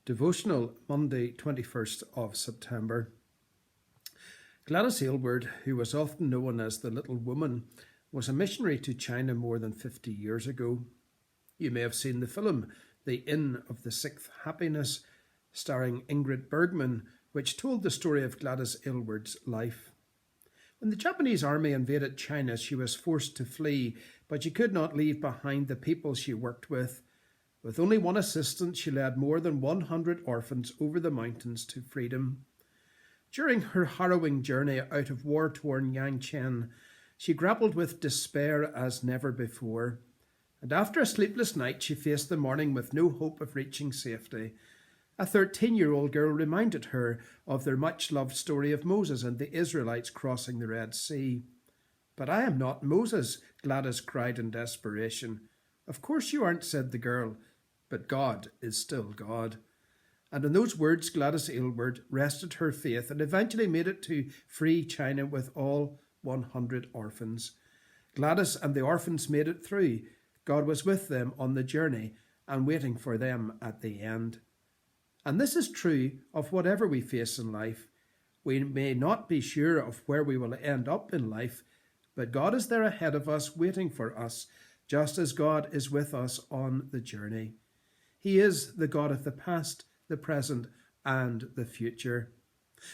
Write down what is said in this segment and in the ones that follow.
Devotional, Monday 21st of September. Gladys Aylward, who was often known as the Little Woman, was a missionary to China more than 50 years ago. You may have seen the film The Inn of the Sixth Happiness, starring Ingrid Bergman, which told the story of Gladys Aylward's life. When the Japanese army invaded China, she was forced to flee, but she could not leave behind the people she worked with. With only one assistant, she led more than 100 orphans over the mountains to freedom. During her harrowing journey out of war-torn Yangcheng, she grappled with despair as never before. And after a sleepless night, she faced the morning with no hope of reaching safety. A 13-year-old girl reminded her of their much-loved story of Moses and the Israelites crossing the Red Sea. "But I am not Moses," Gladys cried in desperation. "Of course you aren't," said the girl, "but God is still God." And in those words, Gladys Aylward rested her faith and eventually made it to free China with all 100 orphans. Gladys and the orphans made it through. God was with them on the journey and waiting for them at the end. And this is true of whatever we face in life. We may not be sure of where we will end up in life, but God is there ahead of us, waiting for us, just as God is with us on the journey. He is the God of the past, the present, and the future.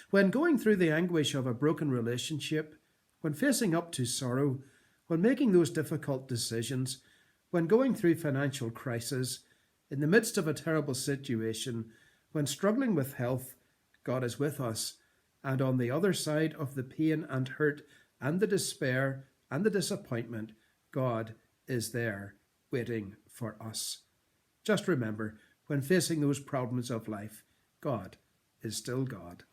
When going through the anguish of a broken relationship, when facing up to sorrow, when making those difficult decisions, when going through financial crisis, in the midst of a terrible situation, when struggling with health, God is with us. And on the other side of the pain and hurt and the despair and the disappointment, God is there waiting for us. Just remember, when facing those problems of life, God is still God.